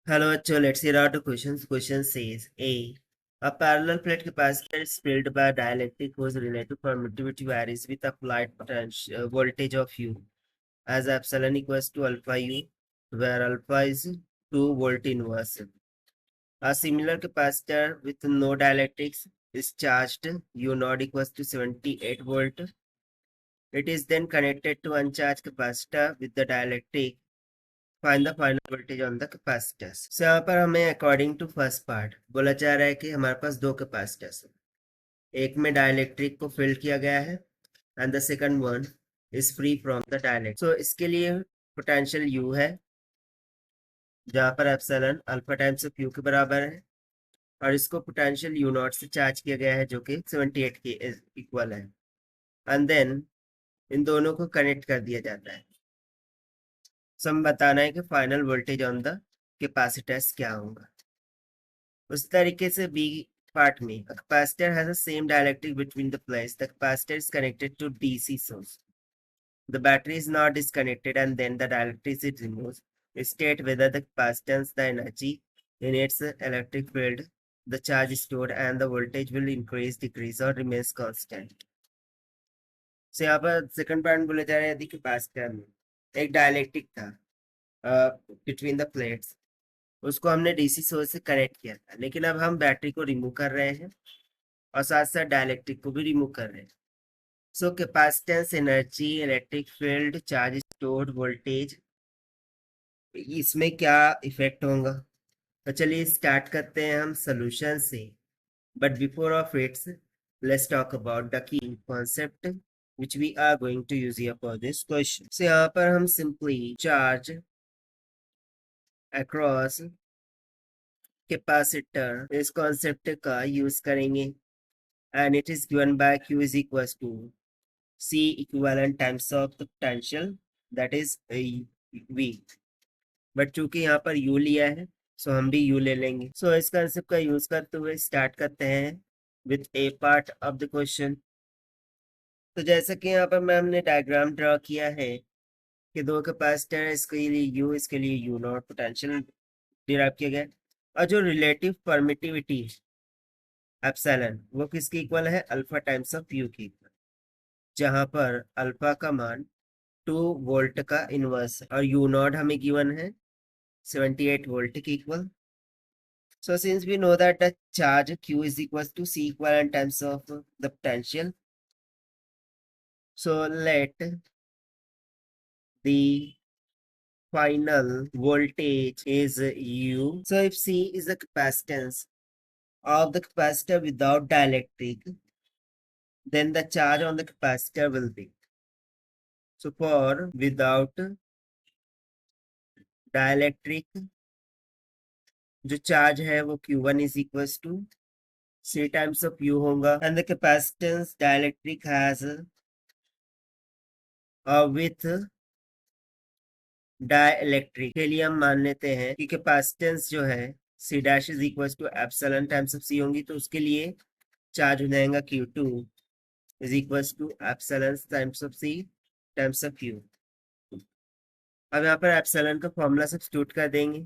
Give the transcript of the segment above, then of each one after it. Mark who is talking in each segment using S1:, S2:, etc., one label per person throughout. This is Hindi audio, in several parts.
S1: Hello, actually, let's hear out the questions. Question says A parallel plate capacitor is filled by dielectric whose relative permittivity varies with applied potential voltage of U as epsilon equals to alpha U, where alpha is 2 volt inverse. A similar capacitor with no dielectrics is charged U naught equals to 78 volt. It is then connected to uncharged capacitor with the dielectric. Find the final voltage on the capacitors. So यहाँ पर हमें अकॉर्डिंग टू फर्स्ट पार्ट बोला जा रहा है कि हमारे पास दो कैपेसिटर्स है, एक में डाइलेक्ट्रिक को फिल किया गया है and the second one is free from the dielectric. So इसके लिए पोटेंशियल यू है जहाँ पर epsilon alpha times of U के बराबर है और इसको पोटेंशियल यू नॉट से चार्ज किया गया है जो कि 78 के इक्वल है एंड देन इन दोनों को कनेक्ट कर दिया जाता है। सो हमें बताना है कि final voltage on the capacitors क्या होगा। उस तरीके से बी पार्ट में a capacitor has the same dielectric between the plates. The capacitor is connected to DC source. The battery is not disconnected and then the dielectric is removed. State whether the capacitance, the energy in its electric field, the charge stored and the voltage will increase, decrease or remains constant. So यहाँ पर सेकंड पॉइंट बोले जा रहे हैं यदि कैपेसिटर में एक डायलेक्ट्रिक था बिटवीन द प्लेट्स, उसको हमने डीसी सोर्स से कनेक्ट किया था, लेकिन अब हम बैटरी को रिमूव कर रहे हैं और साथ साथ डायलेक्ट्रिक को भी रिमूव कर रहे हैं। So capacitance, energy, electric field, charge stored, voltage, इसमें क्या इफेक्ट होगा। तो चलिए स्टार्ट करते हैं हम सोल्यूशन से, but before of its let's talk about the key concept which we are going to use here for this question. So यहाँ पर हम simply charge across कैपेसिटर इस कॉन्सेप्ट का यूज करेंगे and it is given by q is equals to c equivalent times of the potential that is v, but चूंकि यहाँ पर u लिया है सो हम भी u ले लेंगे। सो इस कॉन्सेप्ट का यूज करते हुए स्टार्ट करते हैं with A part of the question. तो जैसा कि यहाँ पर मैं हमने डायग्राम ड्रॉ किया है कि दो कैपेसिटर है, इसके लिए u, इसके लिए u नॉट पोटेंशियल डिराइव किया गया और जो रिलेटिव परमिटिविटी एप्सिलॉन वो किसके इक्वल है, अल्फा टाइम्स ऑफ यू की इक्वल, जहां पर अल्फा का मान 2 वोल्ट का इनवर्स है और यू नॉट हमें गिवन है 78 वोल्ट के equal. So since we know that the charge q is equals to c equivalent times of the potential, so let the final voltage is u. So if c is the capacitance of the capacitor without dielectric, then the charge on the capacitor will be, so for without dielectric जो चार्ज है वो Q1 is equals to C times of U होगा and the capacitance dielectric has with dielectric के लिए हम मान लेते हैं कि कैपेसिटेंस जो है C dash is equals to epsilon times of C होंगी, तो उसके लिए चार्ज हो जाएगा Q2 is equals to epsilon times of C times of U। अब यहाँ पर एप्सिलॉन का फॉर्मूला सब्स्टिट्यूट कर देंगे।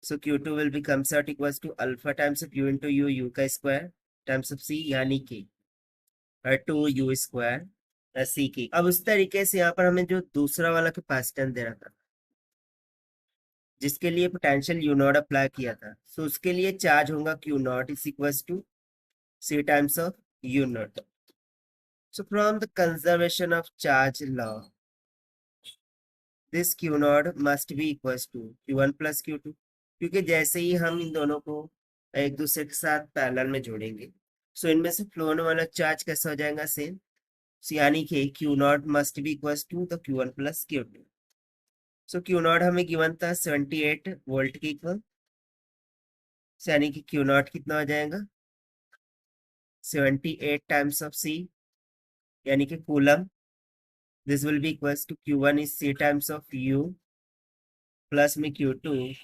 S1: So Q2 will become out equals to alpha times of U into U का square times of C, यानी कि 2U square C की। अब उस तरीके से यहाँ पर हमें जो दूसरा वाला कैपेसिटेंस दे रहा था जिसके लिए पोटेंशियल U नॉट अप्लाई किया था, सो उसके लिए चार्ज होगा Q not is equals to C times of U not. So from the conservation of charge law, this Q नॉट must be equals to Q1 plus Q2, क्योंकि जैसे ही हम इन दोनों को एक दूसरे के साथ पैरेलल में जोड़ेंगे सो इनमें से फ्लो होने वाला चार्ज कैसा हो जाएगा, सेम। यानी कि Q not must be equals to the Q1 plus Q2। So Q not हमें गिवन था 78 वोल्ट के इक्वल, यानी कि Q नॉट कितना हो जाएगा 78 टाइम्स ऑफ C, यानी कि coulomb. This will be equals to Q1 is C times of U plus में Q2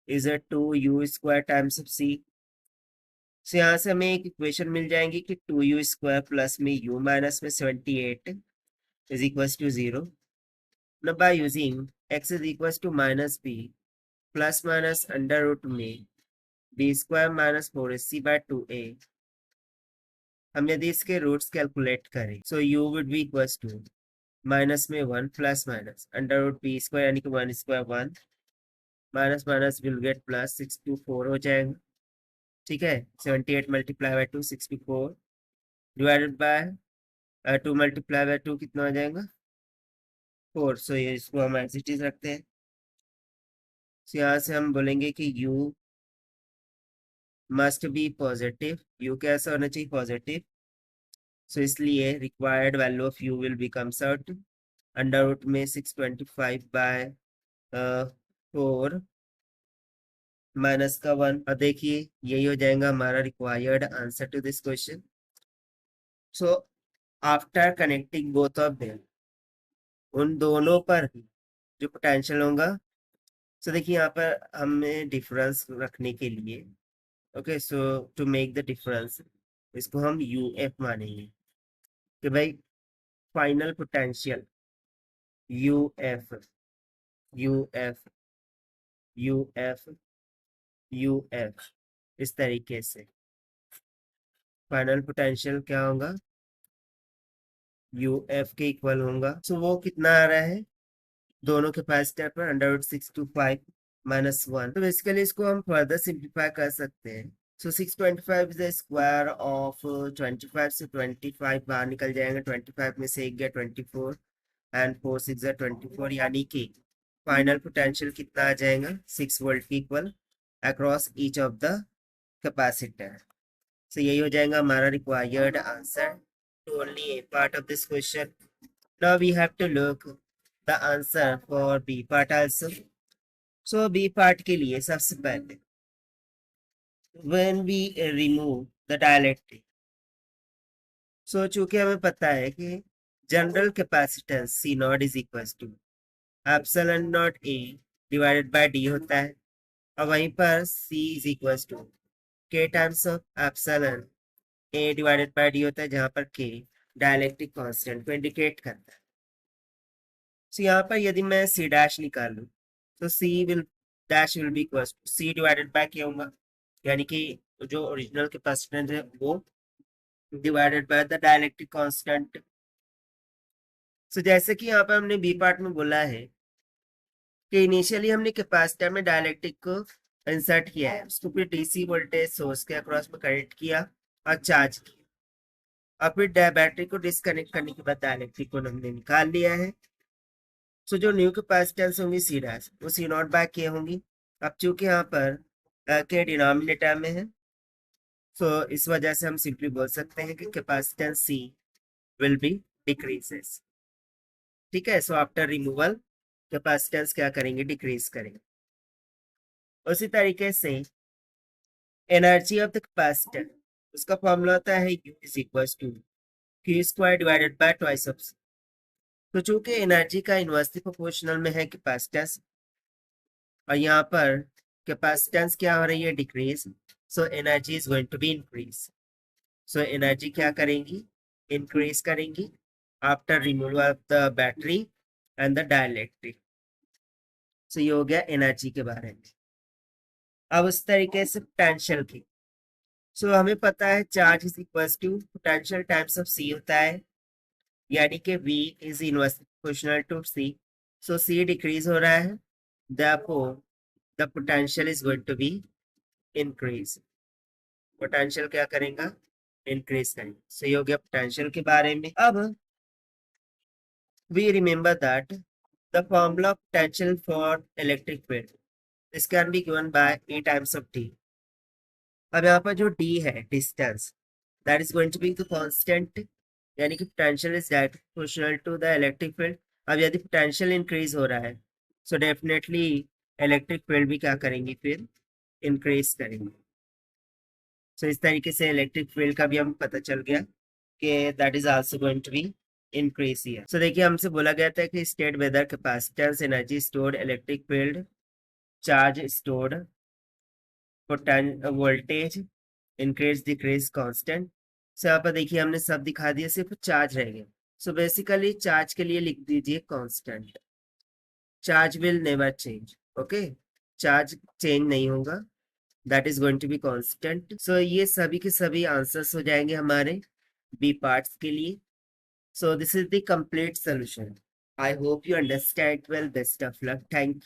S1: is 2U square times of C। सो यहाँ से हमें एक इक्वेशन मिल जाएंगी कि 2U स्क्वायर प्लस में U माइनस में 78 is equals to 0। Now by using x is equals to minus b, plus minus under root में बी स्क्वायर माइनस 4ac/2a। हम यदि इसके रूट्स कैलकुलेट करें so u would be equals to minus में 1 plus minus under root b square यानी कि 1 square 1 minus minus will get plus 624 हो जाएगा। ठीक है, 78 multiply by 2 64 divided by 2 multiply by 2 कितना हो जाएगा 4। सो ये इसको हम एज इट इज रखते हैं। सो यहाँ से हम बोलेंगे कि u must be positive, u कैसा होना चाहिए पॉजिटिव। सो इसलिए required value of u will becomes out under root में 625/4 माइनस का 1। और देखिए यही हो जाएगा हमारा required answer to this question. So after connecting both of them, उन दोनों पर जो पोटेंशियल होगा, सो देखिए यहाँ पर हमें डिफरेंस रखने के लिए okay, so to make the difference इसको हम यूएफ मानेंगे कि भाई final potential UF UF UF UF इस तरीके से फाइनल पोटेंशियल क्या होगा यूएफ के इक्वल होगा। सो वो कितना आ रहा है दोनों कैपेसिटर पर अंडर रूट 625 माइनस 1। तो बेसिकली इसको हम फर्दर सिंप्लीफाई कर सकते हैं। सो 625 इज द स्क्वायर ऑफ 25 से 25 बाहर निकल जाएगा, 25 में से 1 गया 24 एंड 4 6 24 यानी कि फाइनल पोटेंशियल कितना आ जाएगा 6 वोल्ट की equal across each of the capacitor. So यही हो जाएगा हमारा required answer to only a part of this question. Now we have to look the answer for B part also. So B part के लिए सबसे पहले when we remove the dielectric, so चूंकि हमें पता है कि general capacitance C naught is equal to epsilon naught A divided by D होता है, और वहीं पर C is equal to K times of epsilon A divided by D होता है, जहां पर K डायलेक्ट्रिक कांस्टेंट को इंडिकेट करता है। सो यहाँ पर यदि मैं C डैश निकालूं तो C will dash will be equal to C divided by K होगा, यानी कि जो ओरिजिनल कैपेसिटेंस है वो divided by the dielectric constant. So जैसे कि यहाँ पर हमने बी पार्ट में बोला है कि इनिशियली हमने कैपेसिटर में डायलेक्ट्रिक को इंसर्ट किया है, उसको फिर डीसी वोल्टेज सोर्स के अक्रॉस में कनेक्ट किया और चार्ज किया, और फिर बैटरी को डिस्कनेक्ट करने के बाद डायलेक्ट्रिक को हमने निकाल लिया है। सो जो न्यू कैपेसिटेंस होंगी सी डैश वो सी नॉट बाय के होंगी। अब चूंकि यहाँ पर के डिनोमिनेटर में है, सो इस वजह से हम सिंपली बोल सकते हैं कि capacitance C will be decreases. ठीक है, सो आफ्टर रिमूवल कैपेसिटेंस क्या करेंगे डिक्रीज करेंगे। उसी तरीके से एनर्जी ऑफ द कैपेसिटर, उसका फॉर्मूला होता है U is equal to Q square divided by twice of C। तो चूंकि एनर्जी का इनवर्सली प्रोपोर्शनल में है कैपेसिटेंस, और यहाँ पर कैपेसिटेंस क्या हो रही है decrease, so energy is going to be increase. So energy क्या करेंगी इंक्रीज करेंगी after removal of the battery and the dielectric. So ये हो गया एनर्जी के बारे में। अब उस तरीके से पोटेंशियल की, सो हमें पता है charge is equal to potential times of C होता है, यानी कि V is inversely proportional to C। So C decrease हो रहा है, therefore the potential is going to be increase। Potential क्या करेगा इंक्रीज करेंगे। सो ये हो गया पोटेंशियल के बारे में। अब we remember that the formula of potential for electric field, this can be given by E times of t। अब यहाँ पर जो d है distance, that is going to be the constant, यानी कि potential is directly proportional to the electric field। अब यदि पोटेंशियल इंक्रीज हो रहा है सो डेफिनेटली इलेक्ट्रिक फील्ड भी क्या करेंगे फिर इंक्रीज करेंगे। सो इस तरीके से इलेक्ट्रिक फील्ड का भी हमें पता चल गया कि that is also going to be increase here. So देखिए हमसे बोला गया था कि state whether capacitance energy stored electric field charge stored voltage increase decrease constant. So यहाँ पर देखिए हमने सब दिखा दिया, सिर्फ चार्ज रह गया। सो बेसिकली चार्ज के लिए लिख दीजिए constant, charge will never change. Okay, charge change नहीं होगा, that is going to be constant. So ये सभी के सभी आंसर्स हो जाएंगे हमारे बी पार्ट्स के लिए। So this is the complete solution. I hope you understand well. Best of luck. Thank